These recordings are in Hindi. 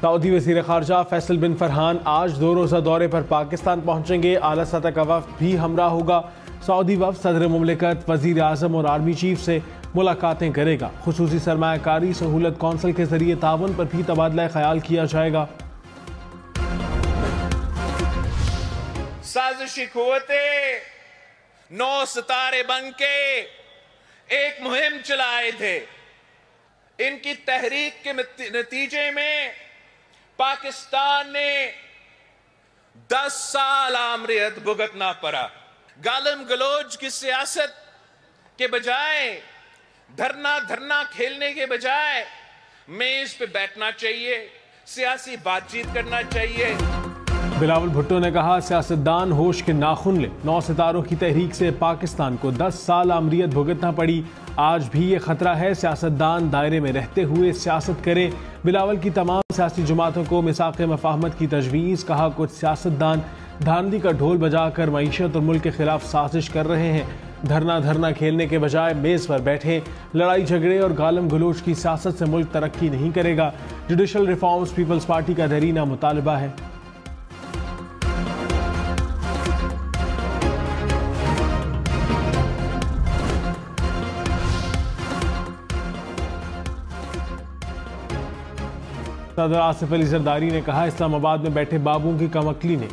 सऊदी वज़ीर ख़ारजा फैसल बिन फरहान आज 2 रोज़ा दौरे पर पाकिस्तान पहुँचेंगे। आला सतह का वफ़द भी हमरा होगा। सऊदी वफ़द सदर मुमलिकत, वज़ीर आज़म और आर्मी चीफ से मुलाकातें करेगा। खुसूसी सरमायाकारी सहूलत कौंसिल के जरिए ताउन पर भी तबादला ख्याल किया जाएगा। साजिशी कुव्वतें 9 सितारे बन के एक मुहिम चलाए थे। इनकी तहरीक के नतीजे में पाकिस्तान ने 10 साल आमरियत भुगतना पड़ा। गालम गलोच की सियासत के बजाय, धरना खेलने के बजाय मेज पे बैठना चाहिए, सियासी बातचीत करना चाहिए। बिलावल भुट्टो ने कहा, सियासतदान होश के नाखून ले। 9 सितारों की तहरीक से पाकिस्तान को 10 साल आमरियत भुगतना पड़ी। आज भी ये खतरा है, सियासतदान दायरे में रहते हुए सियासत करें। बिलावल की तमाम सियासी जमातों को मिसाक़े मफाहमत की तजवीज़। कहा, कुछ सियासतदान धांधली का ढोल बजाकर मईशत और मुल्क के खिलाफ साजिश कर रहे हैं। धरना खेलने के बजाय मेज़ पर बैठे। लड़ाई झगड़े और गालम गलोच की सियासत से मुल्क तरक्की नहीं करेगा। जुडिशल रिफॉर्म्स पीपल्स पार्टी का दरीना मुतालबा है। सदर आसिफ अली जरदारी ने कहा, इस्लामाबाद में बैठे बाबुओं की कमकली ने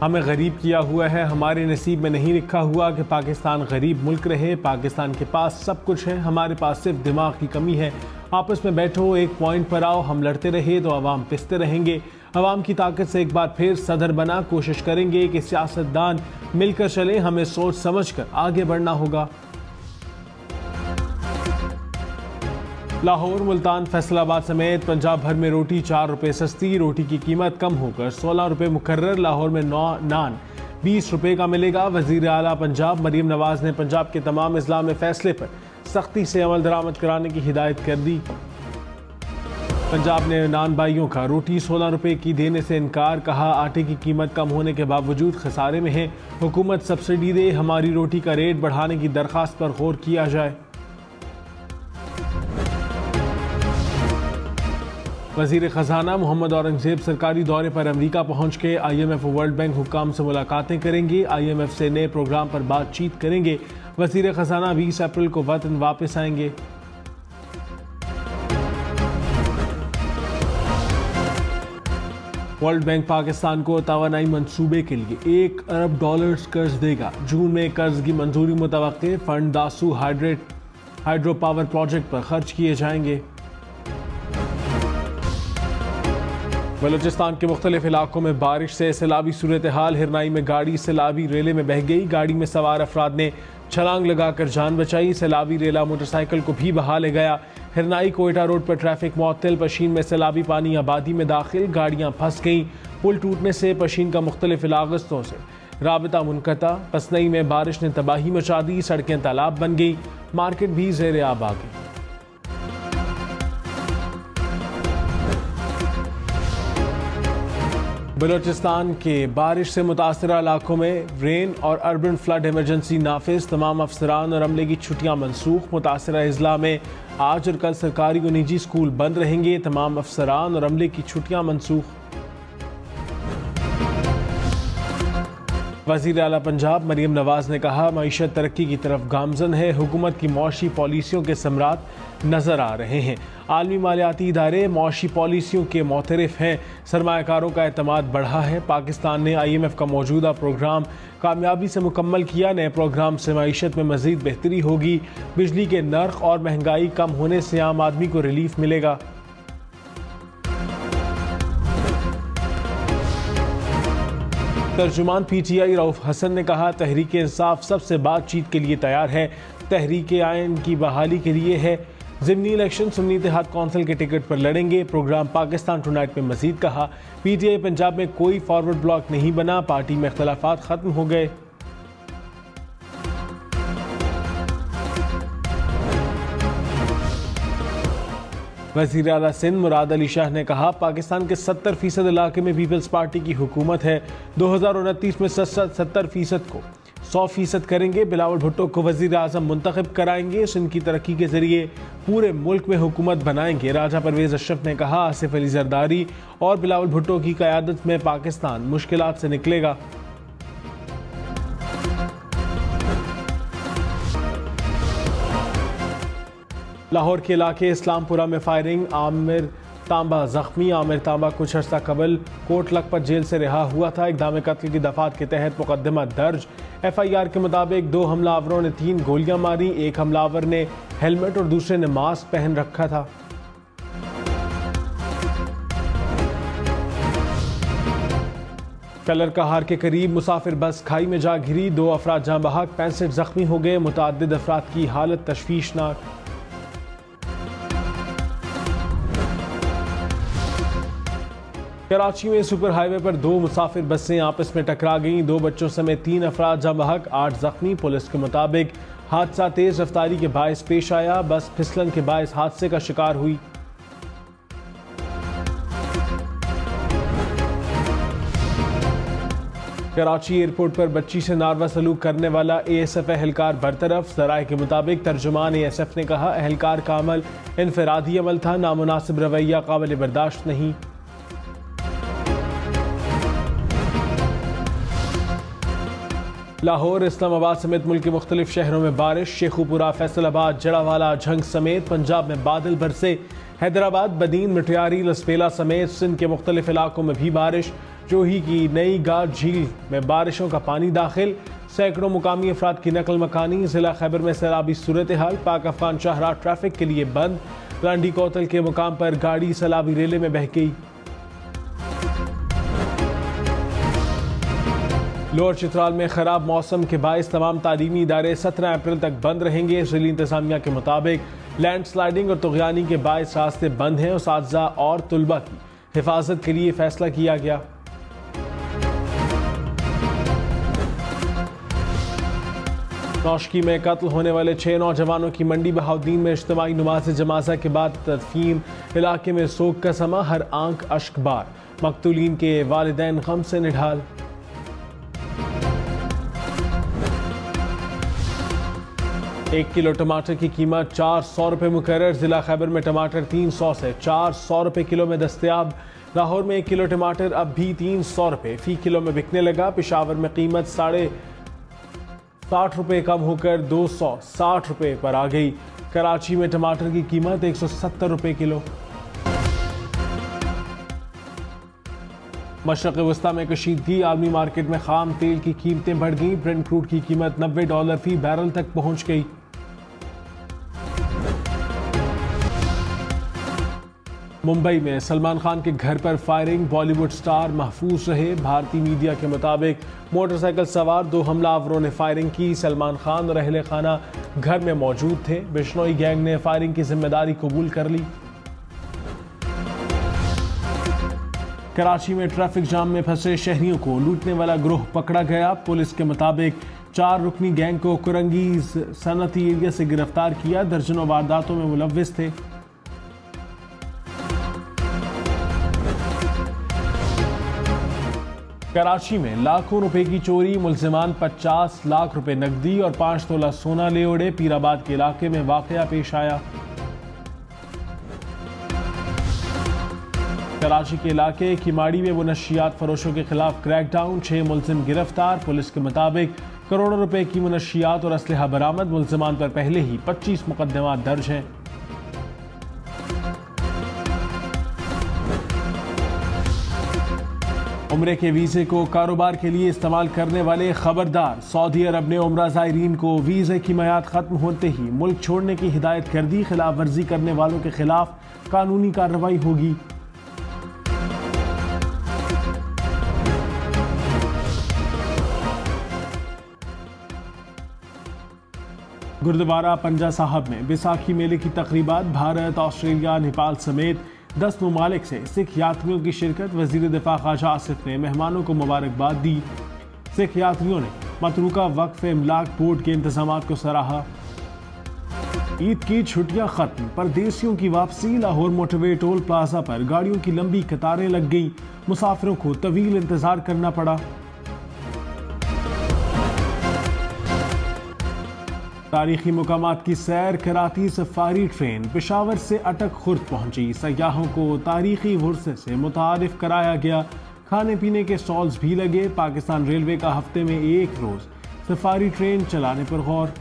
हमें गरीब किया हुआ है। हमारे नसीब में नहीं लिखा हुआ कि पाकिस्तान गरीब मुल्क रहे। पाकिस्तान के पास सब कुछ है, हमारे पास सिर्फ दिमाग की कमी है। आपस में बैठो, एक पॉइंट पर आओ। हम लड़ते रहे तो अवाम पिसते रहेंगे। अवाम की ताकत से एक बार फिर सदर बना। कोशिश करेंगे कि सियासतदान मिलकर चले। हमें सोच समझ कर आगे बढ़ना होगा। लाहौर, मुल्तान, फैसलाबाद समेत पंजाब भर में रोटी 4 रुपये सस्ती। रोटी की कीमत कम होकर 16 रुपये मुकर्रर। लाहौर में नान 20 रुपये का मिलेगा। वज़ीर आला पंजाब मरीम नवाज ने पंजाब के तमाम अजला में फैसले पर सख्ती से अमल दरामद कराने की हिदायत कर दी। पंजाब ने नान बाइयों का रोटी 16 रुपये की देने से इनकार। कहा, आटे की कीमत कम होने के बावजूद खसारे में है। हुकूमत सब्सिडी दे। हमारी रोटी का रेट बढ़ाने की दरख्वास्त पर गौर किया जाए। वज़ीर ख़जाना मोहम्मद औरंगज़ेब सरकारी दौरे पर अमेरिका पहुँच के IMF और वर्ल्ड बैंक हुक्काम से मुलाकातें करेंगे। IMF से नए प्रोग्राम पर बातचीत करेंगे। वज़ीर ख़जाना 20 अप्रैल को वतन वापस आएंगे। वर्ल्ड बैंक पाकिस्तान को तवानाई मंसूबे के लिए $1 अरब कर्ज देगा। जून में कर्ज की मंजूरी मुतवक्के। Fund Dasu hydro power project पर खर्च किए जाएंगे। बलूचिस्तान के मुख्तलिफ इलाकों में बारिश से सैलाबी सूरत हाल। हिरनाई में गाड़ी सैलाबी रेले में बह गई। गाड़ी में सवार अफराद ने छलांग लगाकर जान बचाई। सैलाबी रेला मोटरसाइकिल को भी बहा ले गया। हिरनाई कोयटा रोड पर ट्रैफिक मुअत्तल। पशीन में सैलाबी पानी आबादी में दाखिल। गाड़ियां फंस गईं। पुल टूटने से पशीन का मुख्तलिफ इलाकों से राबता मुनक़ता। पसनई में बारिश ने तबाही मचा दी। सड़कें तालाब बन गई। मार्केट भी ज़ेर आब आ गई। बलूचिस्तान के बारिश से मुतासरा इलाकों में रेन और अर्बन फ्लड इमरजेंसी नाफिज। तमाम अफसरान और अमले की छुट्टियां मनसूख। मुतासरा अजला में आज और कल सरकारी और निजी स्कूल बंद रहेंगे। तमाम अफसरान और अमले की छुट्टियां मनसूख। वज़ीर आला पंजाब मरीम नवाज ने कहा, मईशत तरक्की की तरफ गामजन है। हुकूमत की मौशी पॉलिसियों के समरात नजर आ रहे हैं। आलमी मालियाती इदारे मौशी पॉलिसियों के मोतरफ हैं। सरमायाकारों का एतमाद बढ़ा है। पाकिस्तान ने IMF का मौजूदा प्रोग्राम कामयाबी से मुकम्मल किया। नए प्रोग्राम से मईशत में मजीद बेहतरी होगी। बिजली के नर्ख और महंगाई कम होने से आम आदमी को रिलीफ मिलेगा। तर्जुमान PTI रऊफ हसन ने कहा, तहरीक इंसाफ सबसे बातचीत के लिए तैयार है। तहरीक आयन की बहाली के लिए है। ज़िमनी इलेक्शन सुन्नी इत्तेहाद कौंसिल के टिकट पर लड़ेंगे। प्रोग्राम पाकिस्तान टुनाइट में मजीद कहा, PTI पंजाब में कोई फॉरवर्ड ब्लॉक नहीं बना। पार्टी में इख्तलाफात खत्म हो गए। वज़ीर आला सिंध मुराद अली शाह ने कहा, पाकिस्तान के 70% इलाके में पीपल्स पार्टी की हुकूमत है। 2029 में 70% को 100% करेंगे। बिलावल भुट्टो को वजीर आज़म मुंतखब कराएंगे। सिंध की तरक्की के जरिए पूरे मुल्क में हुकूमत बनाएंगे। राजा परवेज अशरफ ने कहा, आसिफ अली जरदारी और बिलावल भुट्टो की क़यादत में पाकिस्तान मुश्किलात से निकलेगा। लाहौर के इलाके इस्लामपुरा में फायरिंग, आमिर तांबा जख्मी। आमिर तांबा कुछ अर्सा कबल कोट लखपत जेल से रिहा हुआ था। इक़दाम कत्ल की दफात के तहत मुकदमा दर्ज। FIR के मुताबिक 2 हमलावरों ने 3 गोलियां मारी। एक हमलावर ने हेलमेट और दूसरे ने मास्क पहन रखा था। कलर कहार के करीब मुसाफिर बस खाई में जा घिरी। 2 अफराद जाँ बहक, 65 जख्मी हो गए। मुतअद्दिद अफराद की हालत तशवीशनाक। कराची में सुपर हाईवे पर 2 मुसाफिर बसें आपस में टकरा गईं। 2 बच्चों समेत 3 अफराद जाँ बहक, 8 जख्मी। पुलिस के मुताबिक हादसा तेज रफ्तारी के बायस पेश आया। बस फिसलन के बायस हादसे का शिकार हुई। कराची एयरपोर्ट पर बच्ची से नारवा सलूक करने वाला ASF एहलकार बरतरफ। ज़राए के मुताबिक तर्जुमान ASF ने कहा, एहलकार का अमल इनफरादी अमल था, नामुनासिब रवैया काबिल बर्दाश्त नहीं। लाहौर, इस्लामाबाद समेत मुल्क के मुख्तलिफ शहरों में बारिश। शेखुपुरा, फैसलाबाद, जड़ावाला, झंग समेत पंजाब में बादल बरसे। हैदराबाद, बदीन, मटियारी, लसपेला समेत सिंध के मुख्तलिफ इलाकों में भी बारिश। जोही की नई गाद झील में बारिशों का पानी दाखिल। सैकड़ों मुकामी अफराद की नकल मकानी। जिला खैबर में सैलाबी सूरत हाल। पाक अफगान शाहराह ट्रैफिक के लिए बंद। लांडी कोतल के मुकाम पर गाड़ी सैलाबी रेले में बह गई। लोअर चित्राल में खराब मौसम के बायस तमाम तालीमी इदारे 17 अप्रैल तक बंद रहेंगे। जिला इंतजामिया के मुताबिक लैंडस्लाइडिंग और तुग़यानी के बायस रास्ते बंद हैं। उस्ताज़ा और तुलबा की हिफाजत के लिए फैसला किया गया। नौशकी में कत्ल होने वाले 6 नौजवानों की मंडी बहाउद्दीन में इज्तिमाई नमाज जनाजा के बाद तदफीन। इलाके में सोग का समा, हर आंख अश्कबार। मकतूलीन के वालिदैन गम से निढाल। 1 किलो टमाटर की कीमत 400 रुपये मुकर्रर। जिला खैबर में टमाटर 300 से 400 रुपये किलो में दस्तयाब। लाहौर में 1 किलो टमाटर अब भी 300 रुपये फी किलो में बिकने लगा। पेशावर में कीमत 60 रुपये कम होकर 260 रुपये पर आ गई। कराची में टमाटर की कीमत 170 रुपये किलो। मशरक़ वस्ता में कशीदगी, आलमी मार्केट में खाम तेल की कीमतें बढ़ गईं। ब्रेंट क्रूड की कीमत $90 फी बैरल तक पहुंच गई। मुंबई में सलमान खान के घर पर फायरिंग, बॉलीवुड स्टार महफूज रहे। भारतीय मीडिया के मुताबिक मोटरसाइकिल सवार 2 हमलावरों ने फायरिंग की। सलमान खान और अहले खाना घर में मौजूद थे। बिश्नोई गैंग ने फायरिंग की जिम्मेदारी कबूल कर ली। कराची में ट्रैफिक जाम में फंसे शहरियों को लूटने वाला ग्रोह पकड़ा गया। पुलिस के मुताबिक 4 रुकनी गैंग को कुरंगी सनती एरिया से गिरफ्तार किया। दर्जनों वारदातों में मुलव्विस थे। कराची में लाखों रुपए की चोरी, मुल्जिमान 50 लाख रुपए नकदी और 5 तोला सोना ले उड़े। पीराबाद के इलाके में वाकया पेश आया। कराची के इलाके किमाड़ी में मुनशियात फरोशों के खिलाफ क्रैकडाउन, 6 मुल्जिम गिरफ्तार। पुलिस के मुताबिक करोड़ों रुपए की मुनशियात और असलहा बरामद। मुल्जिमान पर पहले ही 25 मुकदमात दर्ज हैं। उम्रे के वीज़े को कारोबार के लिए इस्तेमाल करने वाले खबरदार। सऊदी अरब ने उम्रा ज़ायरीन को वीज़े की मियाद ख़त्म होते ही मुल्क छोड़ने की हिदायत कर दी। खिलाफ वर्जी करने वालों के खिलाफ कानूनी कार्रवाई होगी। गुरुद्वारा पंजा साहब में बैसाखी मेले की तकरीबात। भारत, ऑस्ट्रेलिया, नेपाल समेत 10 ममालिक से सिख यात्रियों की शिरकत। वज़ीर दिफा ख्वाजा आसिफ ने मेहमानों को मुबारकबाद दी। सिख यात्रियों ने मतरूका वक्फ इमलाक बोर्ड के इंतजामात को सराहा। ईद की छुट्टियां खत्म, परदेसियों की वापसी। लाहौर मोटरवे टोल प्लाजा पर गाड़ियों की लंबी कतारें लग गई। मुसाफिरों को तवील इंतजार करना पड़ा। तारीखी मुकामात की सैर कराती सफारी ट्रेन पेशावर से अटक खुर्द पहुंची। सयाहों को तारीखी वर्से से मुतारिफ कराया गया। खाने पीने के स्टॉल्स भी लगे। पाकिस्तान रेलवे का हफ्ते में एक रोज सफारी ट्रेन चलाने पर गौर।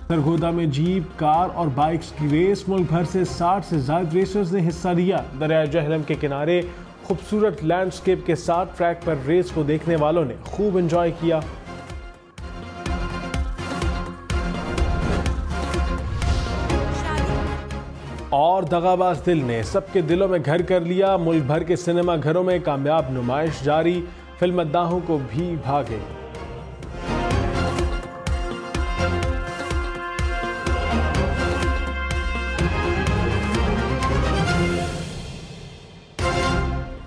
सरगोदा में जीप, कार और बाइक्स की रेस। मुल्क भर से 60 से ज्यादा रेसर्स ने हिस्सा लिया। दरिया जहलम के किनारे खूबसूरत लैंडस्केप के साथ ट्रैक पर रेस को देखने वालों ने खूब एंजॉय किया। और दगाबाज दिल ने सबके दिलों में घर कर लिया। मुल्क भर के सिनेमा घरों में कामयाब नुमाइश जारी। फिल्म मद्दाहों को भी भागे।